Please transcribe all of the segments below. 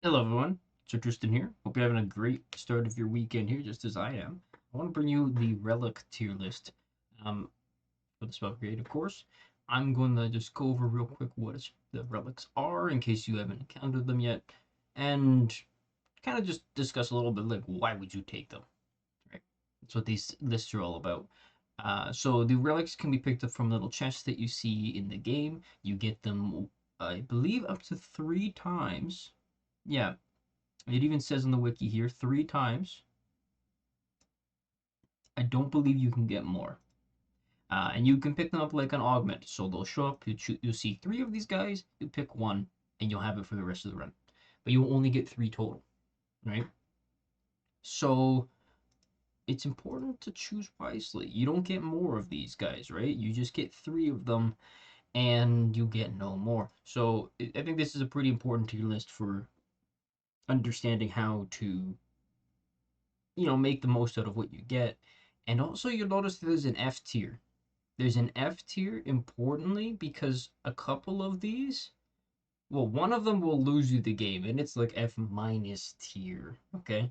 Hello everyone, Sir Tristan here. Hope you're having a great start of your weekend here, just as I am. I want to bring you the Relic tier list um, for the Spell Brigade, of course. I'm going to just go over real quick what the Relics are, in case you haven't encountered them yet, and kind of just discuss a little bit like why would you take them, right? That's what these lists are all about. So the Relics can be picked up from little chests that you see in the game. You get them, I believe, up to 3 times. Yeah, it even says in the wiki here 3 times. I don't believe you can get more. And you can pick them up like an augment. So they'll show up, you'll see 3 of these guys, you pick one, and you'll have it for the rest of the run. But you'll only get 3 total, right? So it's important to choose wisely. You don't get more of these guys, right? You just get 3 of them, and you get no more. So I think this is a pretty important tier list for understanding how to make the most out of what you get. And also, you'll notice there's an F tier. There's an F tier, importantly, because a couple of these, well, one of them will lose you the game, and it's like F minus tier, okay?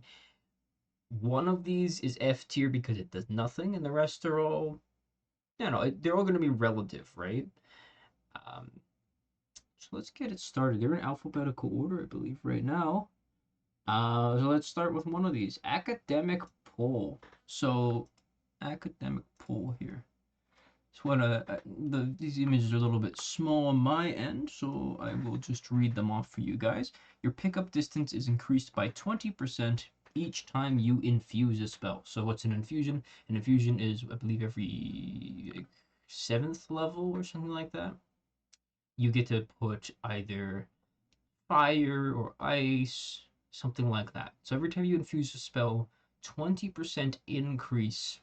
One of these is F tier because it does nothing, and the rest are all, they're all going to be relative, right? Um, so let's get it started. They're in alphabetical order, I believe, right now. So let's start with one of these. Academic poll. So, academic poll here. Just wanna these images are a little bit small on my end, so I will just read them off for you guys. Your pickup distance is increased by 20% each time you infuse a spell. So what's an infusion? An infusion is, I believe, every like, 7th level or something like that. You get to put either fire or ice, something like that. So every time you infuse a spell, 20% increase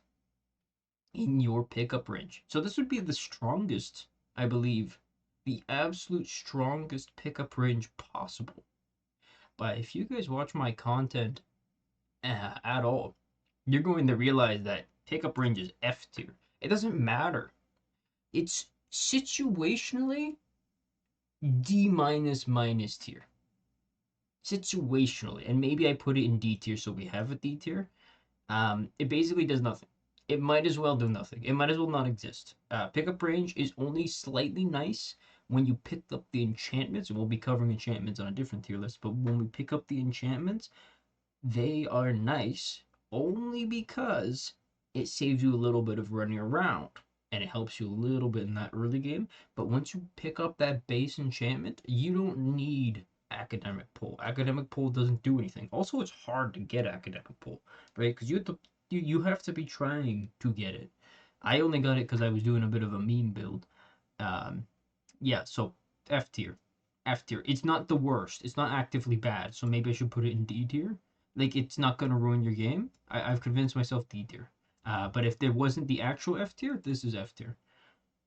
in your pickup range. So this would be the strongest, I believe, the absolute strongest pickup range possible. But if you guys watch my content at all, you're going to realize that pickup range is F tier. It doesn't matter. It's situationally D minus minus tier. Situationally, and maybe I put it in D tier so we have a D tier. It basically does nothing. It might as well do nothing. It might as well not exist. Pickup range is only slightly nice when you pick up the enchantments, and we'll be covering enchantments on a different tier list, but when we pick up the enchantments, they are nice only because it saves you a little bit of running around, and it helps you a little bit in that early game. But once you pick up that base enchantment, you don't need academic pull. Academic pull doesn't do anything. Also, it's hard to get academic pull, right? Because you have to be trying to get it. I only got it because I was doing a bit of a meme build. Um, yeah, so F tier. F tier. It's not the worst. It's not actively bad. So maybe I should put it in D tier. Like it's not gonna ruin your game. I've convinced myself D tier. But if there wasn't the actual F tier, this is F tier.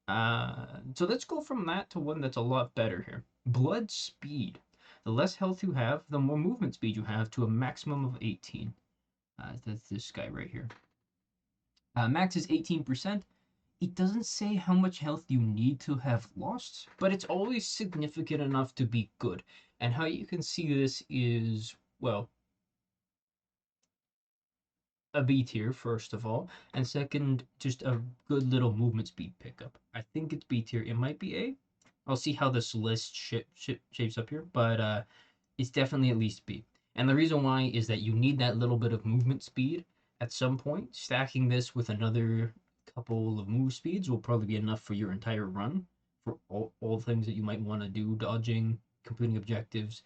So let's go from that to one that's a lot better here. Blood speed. The less health you have, the more movement speed you have to a maximum of 18. That's this guy right here. Max is 18%. It doesn't say how much health you need to have lost, but it's always significant enough to be good. And how you can see this is, well, a B tier, first of all, and second, just a good little movement speed pickup. I think it's B tier. It might be A. I'll see how this list shapes up here, but it's definitely at least B. And the reason why is that you need that little bit of movement speed at some point. Stacking this with another couple of move speeds will probably be enough for your entire run for all things that you might want to do, dodging, completing objectives.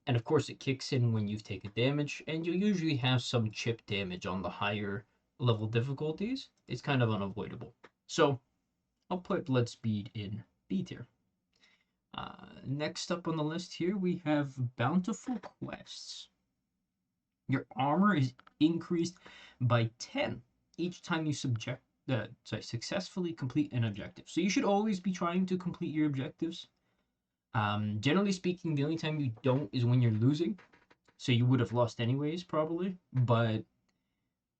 And of course, it kicks in when you've taken damage, and you usually have some chip damage on the higher level difficulties. It's kind of unavoidable. So I'll put Blood Speed in B tier. Next up on the list here, we have Bountiful Quests. Your armor is increased by 10 each time you successfully complete an objective. So you should always be trying to complete your objectives. Generally speaking, the only time you don't is when you're losing. So you would have lost anyways, probably. But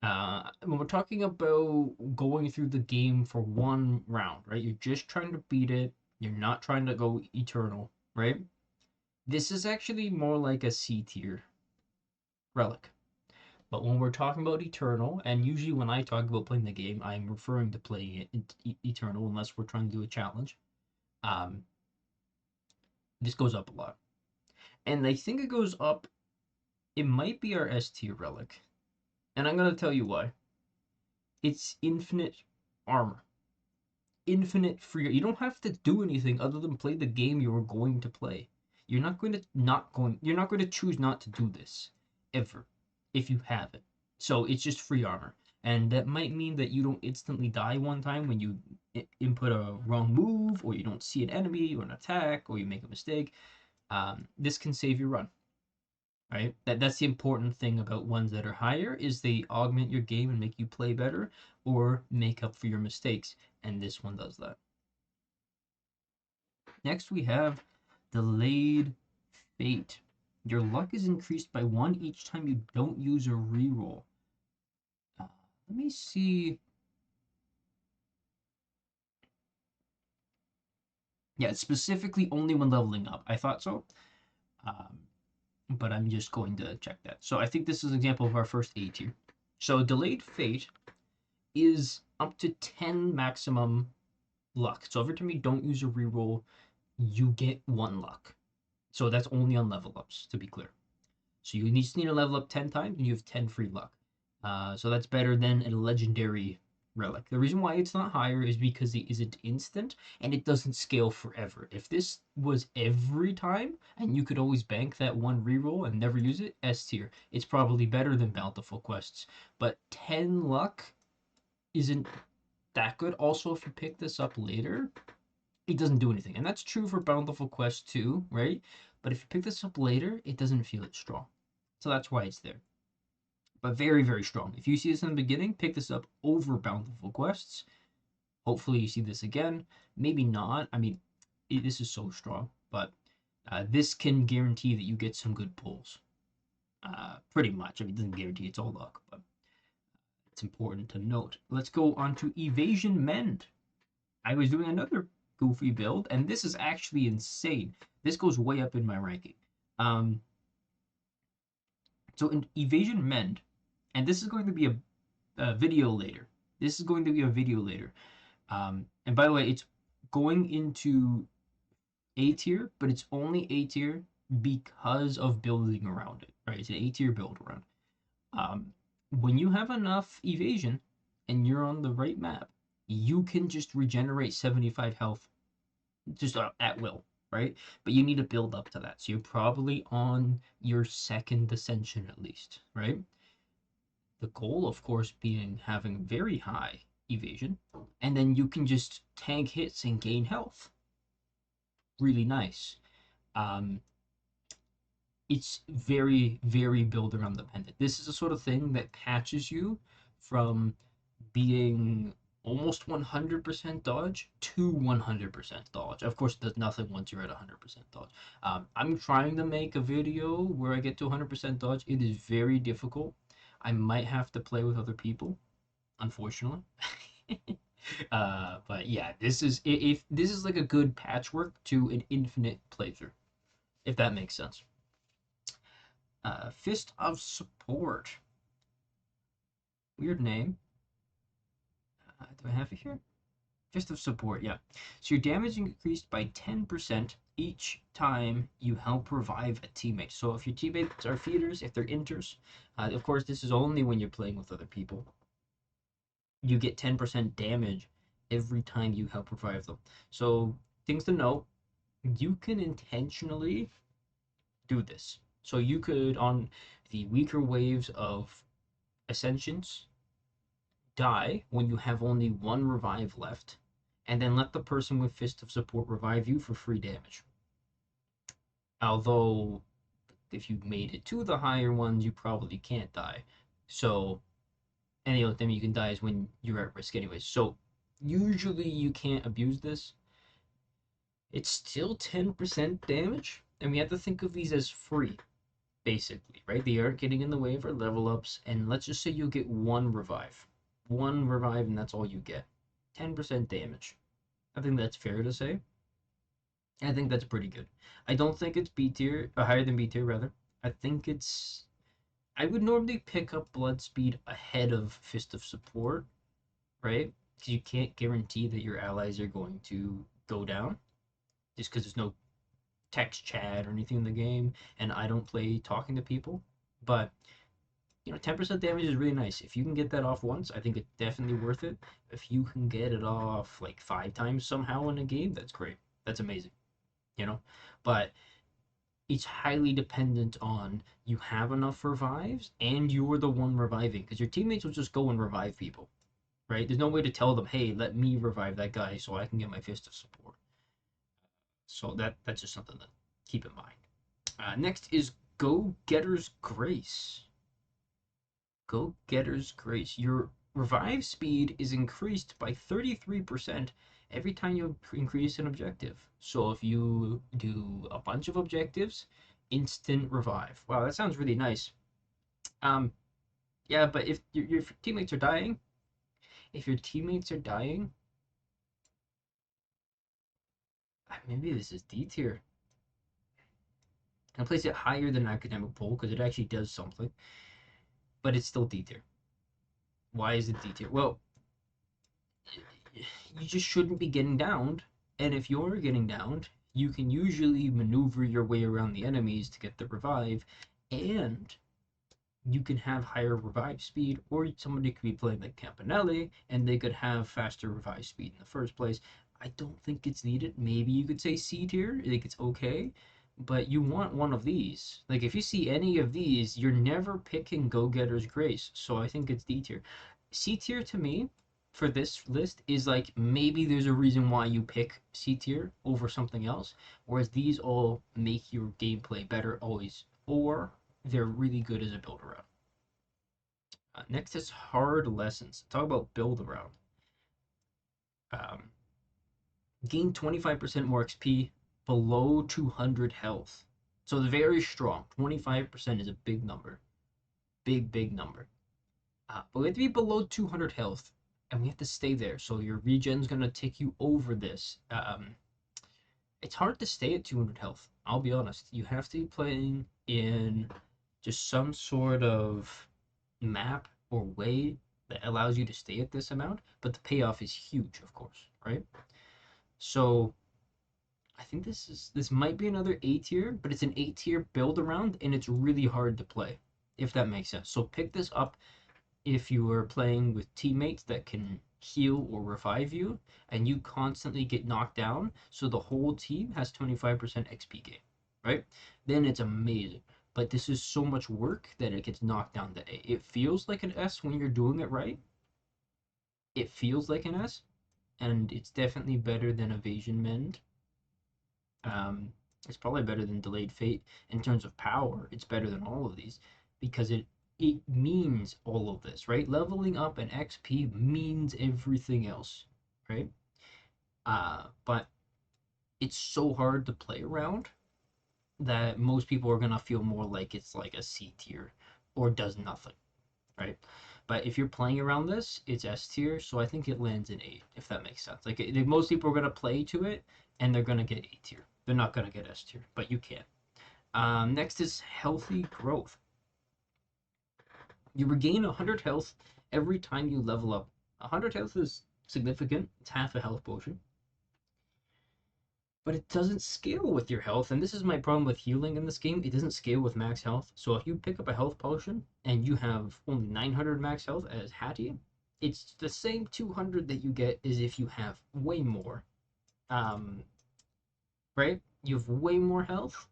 when we're talking about going through the game for one round, right? You're just trying to beat it. You're not trying to go eternal, right? This is actually more like a C tier relic. But when we're talking about Eternal, and usually when I talk about playing the game, I'm referring to playing it in Eternal, unless we're trying to do a challenge. Um, this goes up a lot. And I think it goes up, it might be our S tier relic. And I'm going to tell you why. It's infinite armor. Infinite free. You don't have to do anything other than play the game you're going to play. You're not going to choose not to do this ever if you have it. So it's just free armor. And that might mean that you don't instantly die one time when you input a wrong move, or you don't see an enemy or an attack, or you make a mistake. This can save your run, right? That's the important thing about ones that are higher, is they augment your game and make you play better or make up for your mistakes. And this one does that. Next we have Delayed Fate. Your luck is increased by 1 each time you don't use a reroll. Let me see. Yeah, it's specifically only when leveling up. I thought so. Um, but I'm just going to check that. So I think this is an example of our first A tier. So Delayed Fate is up to 10 maximum luck. So every time you don't use a reroll, you get 1 luck. So that's only on level ups, to be clear. So you just need to level up 10 times and you have 10 free luck. So that's better than a legendary relic. The reason why it's not higher is because it isn't instant and it doesn't scale forever. If this was every time and you could always bank that 1 reroll and never use it, S tier. It's probably better than Bountiful Quests. But 10 luck isn't that good. Also, if you pick this up later, it doesn't do anything. And that's true for Bountiful Quest too, right? But if you pick this up later, it doesn't feel as strong. So that's why it's there. But very, very strong. If you see this in the beginning, pick this up over Bountiful Quests. Hopefully you see this again. Maybe not. I mean, this is so strong. But this can guarantee that you get some good pulls. Pretty much. I mean, it doesn't guarantee it's all luck, but it's important to note. Let's go on to Evasion Mend. I was doing another goofy build, and this is actually insane. This goes way up in my ranking. So in Evasion Mend, and this is going to be a video later. This is going to be a video later. And by the way, it's going into A tier, but it's only A tier because of building around it. Right? It's an A tier build around. When you have enough evasion and you're on the right map, you can just regenerate 75 health just at will, right? But you need to build up to that. So you're probably on your second ascension at least, right? The goal, of course, being having very high evasion, and then you can just tank hits and gain health. Really nice. Um, it's very, very build around dependent. This is the sort of thing that catches you from being almost 100% dodge to 100% dodge. Of course, it does nothing once you're at 100% dodge. I'm trying to make a video where I get to 100% dodge. It is very difficult. I might have to play with other people, unfortunately. But yeah, this is if this is like a good patchwork to an infinite playthrough, if that makes sense. Fist of Support. Weird name. Do I have it here? Fist of Support, yeah. So your damage increased by 10% each time you help revive a teammate. So if your teammates are feeders, if they're inters, of course this is only when you're playing with other people, you get 10% damage every time you help revive them. So things to note, you can intentionally do this. So you could, on the weaker waves of Ascensions, die when you have only 1 revive left, and then let the person with Fist of Support revive you for free damage. Although, if you made it to the higher ones, you probably can't die. So, any of them you can die is when you're at risk anyways. So, usually you can't abuse this. It's still 10% damage, and we have to think of these as free, basically, right? They aren't getting in the way of our level ups, and let's just say you get 1 revive. 1 revive, and that's all you get. 10% damage. I think that's fair to say. I think that's pretty good. I don't think it's B tier, or higher than B tier rather. I think it's. I would normally pick up Blood Speed ahead of Fist of Support, right? Because you can't guarantee that your allies are going to go down, just because there's no text chat or anything in the game, and I don't play talking to people. But 10% damage is really nice. If you can get that off once, I think it's definitely worth it. If you can get it off like 5 times somehow in a game, that's great. That's amazing, you know? But it's highly dependent on you have enough revives and you're the one reviving because your teammates will just go and revive people, right? There's no way to tell them, hey, let me revive that guy so I can get my Fist of Support. So that's just something to keep in mind. Next is Go Getter's Grace. Go Getter's Grace. Your revive speed is increased by 33% every time you increase an objective. So if you do a bunch of objectives, instant revive. Wow, that sounds really nice. Um, yeah, but if your teammates are dying, if your teammates are dying, maybe this is D tier. I place it higher than Academic Pull because it actually does something, but it's still D tier. Why is it D tier? Well, you just shouldn't be getting downed. And if you're getting downed, you can usually maneuver your way around the enemies to get the revive, and you can have higher revive speed, or somebody could be playing like Campanelli and they could have faster revive speed in the first place. I don't think it's needed. Maybe you could say C tier, I think it's okay, but you want one of these. Like if you see any of these, you're never picking Go Getter's Grace, so I think it's D tier. C tier to me for this list is like maybe there's a reason why you pick C tier over something else, whereas these all make your gameplay better always, or they're really good as a build around. Next is hard lessons. Talk about build around. Um, Gain 25% more XP below 200 health. So it's very strong. 25% is a big number. Big number. But we have to be below 200 health. And we have to stay there. So your regen's going to take you over this. It's hard to stay at 200 health. I'll be honest. You have to be playing in just some sort of map or way that allows you to stay at this amount, but the payoff is huge, of course, right? So I think this might be another A tier, but it's an A tier build around, and it's really hard to play, if that makes sense. So pick this up if you are playing with teammates that can heal or revive you, and you constantly get knocked down, so the whole team has 25% XP gain, right? Then it's amazing. But this is so much work that it gets knocked down to A. It feels like an S when you're doing it right. It feels like an S, and it's definitely better than Evasion Mend. It's probably better than Delayed Fate in terms of power. It's better than all of these because it means all of this, right? Leveling up and XP means everything else, right? But it's so hard to play around that most people are gonna feel more like it's like a C tier or does nothing, right? But if you're playing around this, it's S tier, so I think it lands in A, if that makes sense. Like most people are gonna play to it, and they're gonna get A tier. They're not gonna get S tier, but you can. Next is healthy growth. You regain 100 health every time you level up. 100 health is significant. It's half a health potion. But it doesn't scale with your health, and this is my problem with healing in this game. It doesn't scale with max health. So if you pick up a health potion and you have only 900 max health as Hattie, it's the same 200 that you get as if you have way more. Um, right? You have way more health.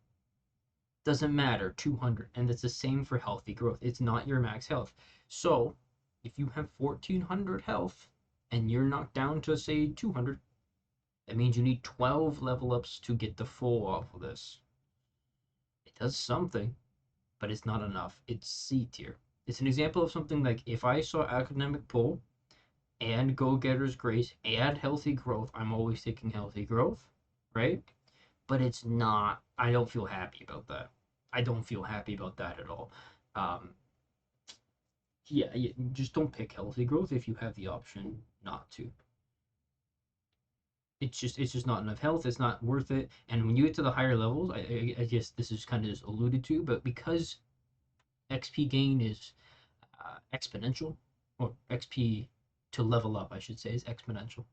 Doesn't matter, 200. And it's the same for healthy growth. It's not your max health. So if you have 1400 health and you're knocked down to, say, 200, that means you need 12 level ups to get the full off of this. It does something, but it's not enough. It's C tier. It's an example of something like if I saw Academic Pull and Go Getter's Grace and Healthy Growth, I'm always taking Healthy Growth, right? But it's not, I don't feel happy about that. I don't feel happy about that at all. Um, yeah, just don't pick Healthy Growth if you have the option not to. it's just not enough health. It's not worth it. And when you get to the higher levels, I guess this is kind of just alluded to, but because XP gain is exponential, or XP to level up, I should say, is exponential.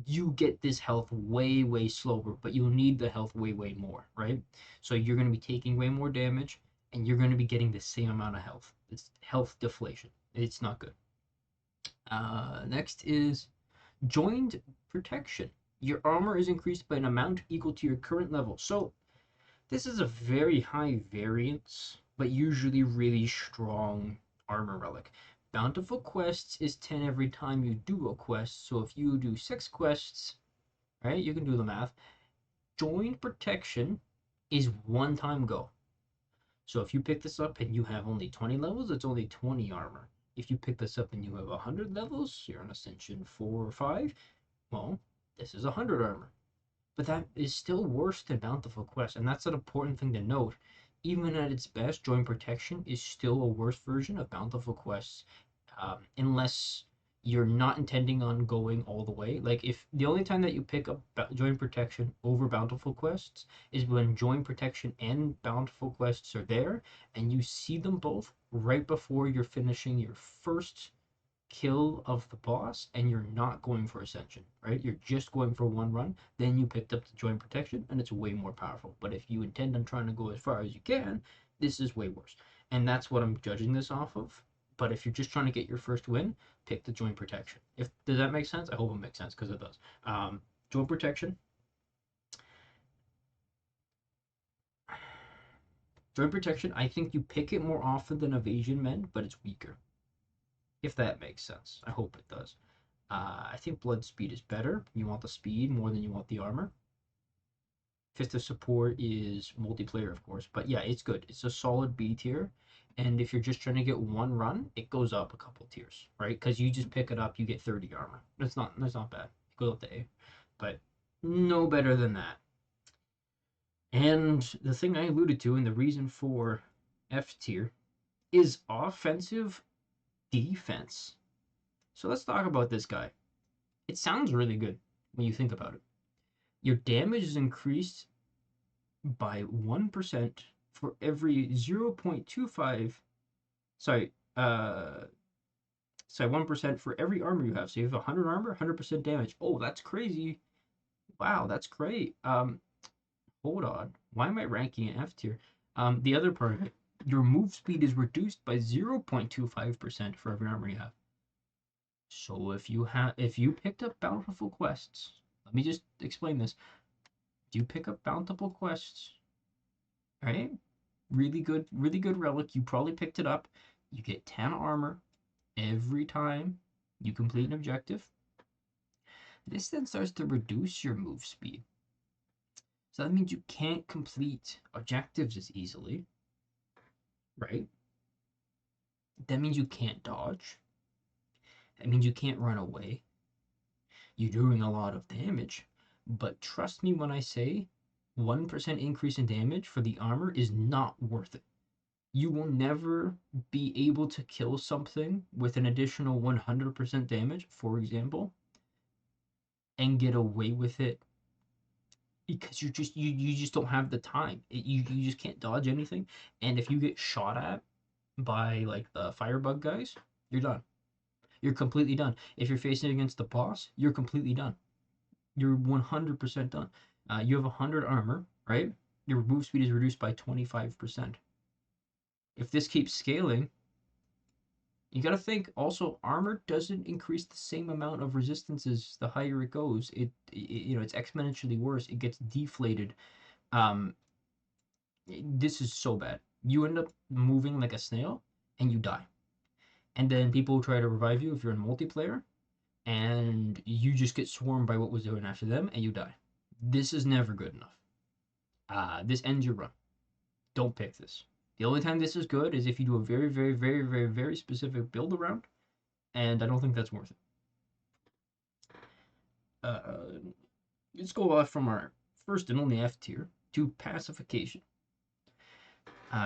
You get this health way slower, but you'll need the health way more, right? So you're going to be taking way more damage, and you're going to be getting the same amount of health. It's health deflation. It's not good. Next is joined protection. Your armor is increased by an amount equal to your current level. So this is a very high variance, but usually really strong armor relic. Bountiful quests is 10 every time you do a quest. So if you do 6 quests, right, you can do the math. Joined protection is one time go. So if you pick this up and you have only 20 levels, it's only 20 armor. If you pick this up and you have 100 levels, you're on Ascension 4 or 5, well, this is 100 armor. But that is still worse than Bountiful Quest, and that's an important thing to note. Even at its best, Joint Protection is still a worse version of Bountiful Quests, unless you're not intending on going all the way. Like, if the only time that you pick up Joint Protection over Bountiful Quests is when Joint Protection and Bountiful Quests are there, and you see them both right before you're finishing your first kill of the boss and you're not going for Ascension, right? You're just going for one run, then you picked up the Joint Protection and it's way more powerful. But if you intend on trying to go as far as you can, this is way worse. And that's what I'm judging this off of. But if you're just trying to get your first win, pick the Joint Protection. Does that make sense? I hope it makes sense because it does. Joint Protection. Joint Protection, I think you pick it more often than Evasion Mend, but it's weaker. If that makes sense. I hope it does. I think Blood Speed is better. You want the speed more than you want the armor. Fist of Support is multiplayer, of course, but yeah, it's good. It's a solid B tier, and if you're just trying to get one run, it goes up a couple tiers, right? Because you just pick it up, you get 30 armor. That's not bad. It goes up to A, but no better than that. And the thing I alluded to, and the reason for F tier, is offensive defense. So let's talk about this guy. It sounds really good when you think about it. Your damage is increased by 1% for every 0.25. Sorry, 1% for every armor you have. So you have 100 armor, 100% damage. Oh, that's crazy. Wow, that's great. Hold on. Why am I ranking in F tier? The other part of it, your move speed is reduced by 0.25% for every armor you have. So if you picked up Bountiful Quests, let me just explain this. If you pick up Bountiful Quests, right? Really good relic. You probably picked it up. You get 10 armor every time you complete an objective. This then starts to reduce your move speed. So that means you can't complete objectives as easily, right? That means you can't dodge. That means you can't run away. You're doing a lot of damage. But trust me when I say 1% increase in damage for the armor is not worth it. You will never be able to kill something with an additional 100% damage, for example, and get away with it because you just don't have the time. You just can't dodge anything. And if you get shot at by like the firebug guys, you're done. You're completely done. If you're facing against the boss, you're completely done. You're 100% done. You have 100 armor, right? Your move speed is reduced by 25%. If this keeps scaling, you got to think also armor doesn't increase the same amount of resistances the higher it goes. It's exponentially worse. It gets deflated. Um, this is so bad. You end up moving like a snail and you die. And then people try to revive you if you're in multiplayer, and you just get swarmed by what was doing after them and you die. This is never good enough. This ends your run. Don't pick this. The only time this is good is if you do a very specific build around, and I don't think that's worth it. Let's go off from our first and only F tier to pacification.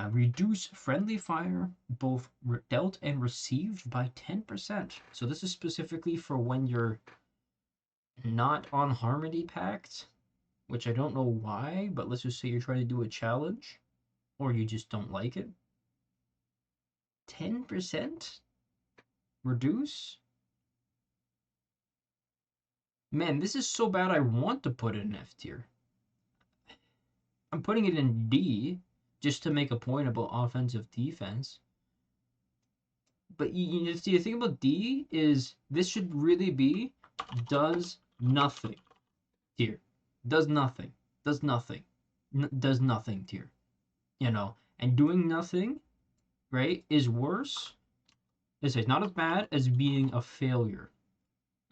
Reduce friendly fire, both dealt and received, by 10%. So this is specifically for when you're not on Harmony Pact, which I don't know why, but let's just say you're trying to do a challenge or you just don't like it. 10% reduce? Man, this is so bad I want to put it in F tier. I'm putting it in D just to make a point about offensive defense. But you see, the thing about D is this should really be does nothing tier. Does nothing. Does nothing. Does nothing tier. You know, and doing nothing, right, is worse. It's not as bad as being a failure.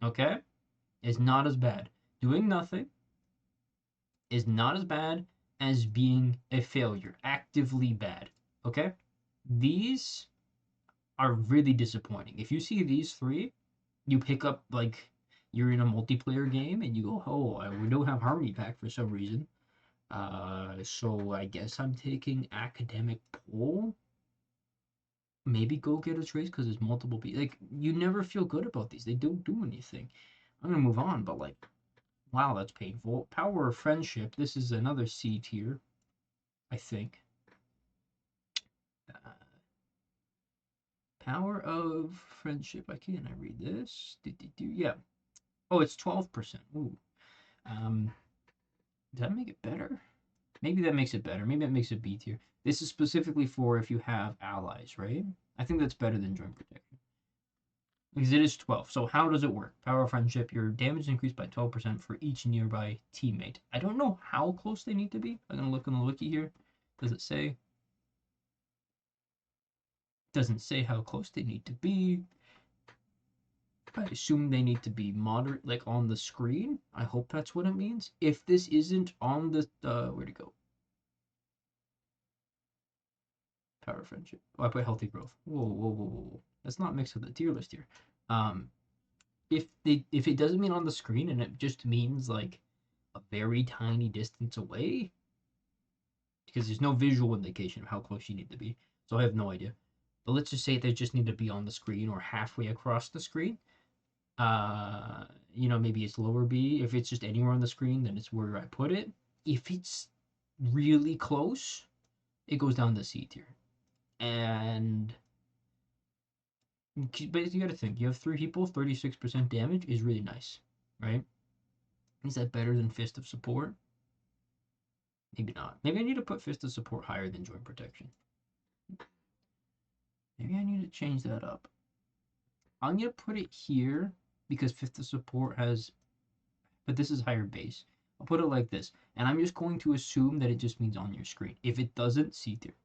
Okay? It's not as bad. Doing nothing is not as bad as being a failure. Actively bad. Okay? These are really disappointing. If you see these three, you pick up like you're in a multiplayer game and you go, oh, we don't have Harmony Pack for some reason. So I guess I'm taking Academic Pull. Maybe go get a trace because there's multiple people. Like you never feel good about these. They don't do anything. I'm gonna move on, but like, wow, that's painful. Power of Friendship. This is another C tier, I think. Uh, Power of Friendship. I can't. I read this. Yeah. Oh, it's 12%. Ooh. Does that make it better? Maybe that makes it better. Maybe that makes it B tier. This is specifically for if you have allies, right? I think that's better than Joint Protection. Because it is 12. So how does it work? Power of Friendship, your damage is increased by 12% for each nearby teammate. I don't know how close they need to be. I'm going to look on the wiki here. Does it say? Doesn't say how close they need to be. I assume they need to be moderate, like on the screen. I hope that's what it means. If this isn't on the, where'd it go? Power of Friendship. Oh, I put healthy growth. Whoa, whoa, whoa, whoa. That's not mixed with the tier list here. If it doesn't mean on the screen and it just means like a very tiny distance away, because there's no visual indication of how close you need to be, so I have no idea. But let's just say they just need to be on the screen or halfway across the screen. Maybe it's lower B. If it's just anywhere on the screen, then it's where I put it. If it's really close, it goes down to C tier. And but you got to think, you have three people, 36% damage is really nice, right? Is that better than Fist of Support? Maybe not. Maybe I need to put Fist of Support higher than Joint Protection. Maybe I need to change that up. I'm going to put it here because Fist of Support has, but this is higher base. I'll put it like this, and I'm just going to assume that it just means on your screen. If it doesn't, C tier.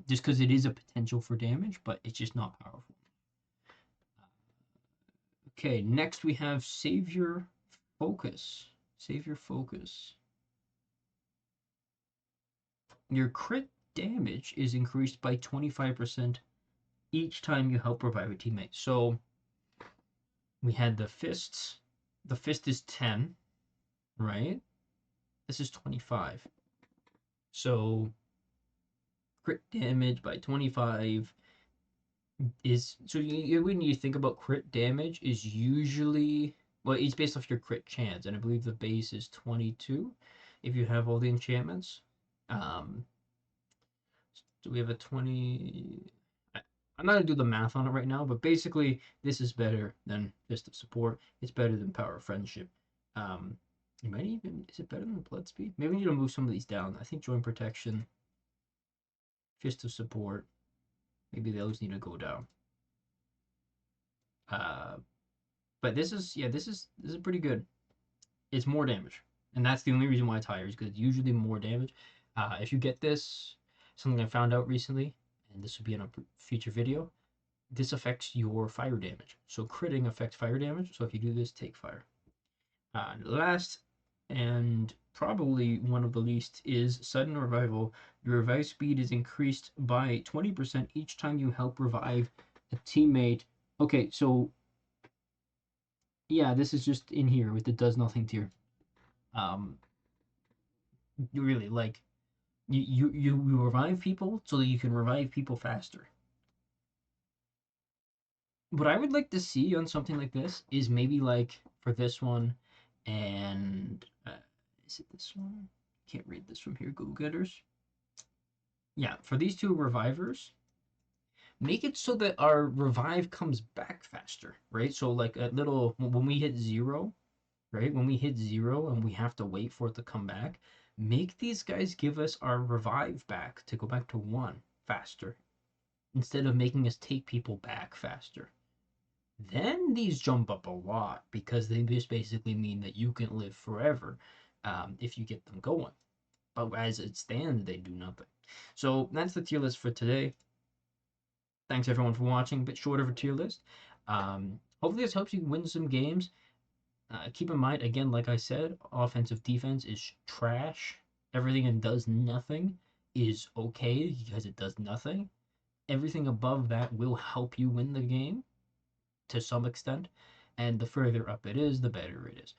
Just because it is a potential for damage, but it's just not powerful. Okay, next we have Savior Focus. Savior Focus. Your crit damage is increased by 25% each time you help revive a teammate. So we had the fists. The fist is 10, right? This is 25. So crit damage by 25 is, so when you think about crit damage is usually, well, it's based off your crit chance, and I believe the base is 22 if you have all the enchantments. So we have a 20. I'm not going to do the math on it right now, but basically, this is better than Fist of Support. It's better than Power of Friendship. It might even, is it better than Blood Speed? Maybe we need to move some of these down. I think Joint Protection, Fist of Support, maybe those need to go down. But this is, yeah, this is pretty good. It's more damage. And that's the only reason why it's higher, is because it's usually more damage. If you get this, something I found out recently, and this will be in a future video, this affects your fire damage. So critting affects fire damage. So if you do this, take fire. Last and probably one of the least is sudden revival. Your revive speed is increased by 20% each time you help revive a teammate. Okay, so yeah, this is just in here with the does nothing tier. Really, like you revive people so that you can revive people faster. what I would like to see on something like this is maybe like for this one, and is it this one? Can't read this from here. Go getters. Yeah, for these two revivers, make it so that our revive comes back faster, right? So like a little when we hit zero, right? When we hit zero and we have to wait for it to come back, make these guys give us our revive back to go back to one faster instead of making us take people back faster. Then these jump up a lot because they just basically mean that you can live forever if you get them going. But as it stands, they do nothing. So that's the tier list for today. Thanks everyone for watching. A bit short of a tier list. Hopefully this helps you win some games. Keep in mind, again, like I said, offensive defense is trash. Everything that does nothing is okay because it does nothing. Everything above that will help you win the game to some extent. And the further up it is, the better it is.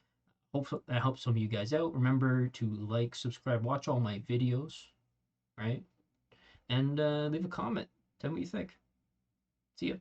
Hope that helps some of you guys out. Remember to like, subscribe, watch all my videos, right? And leave a comment. Tell me what you think. See ya.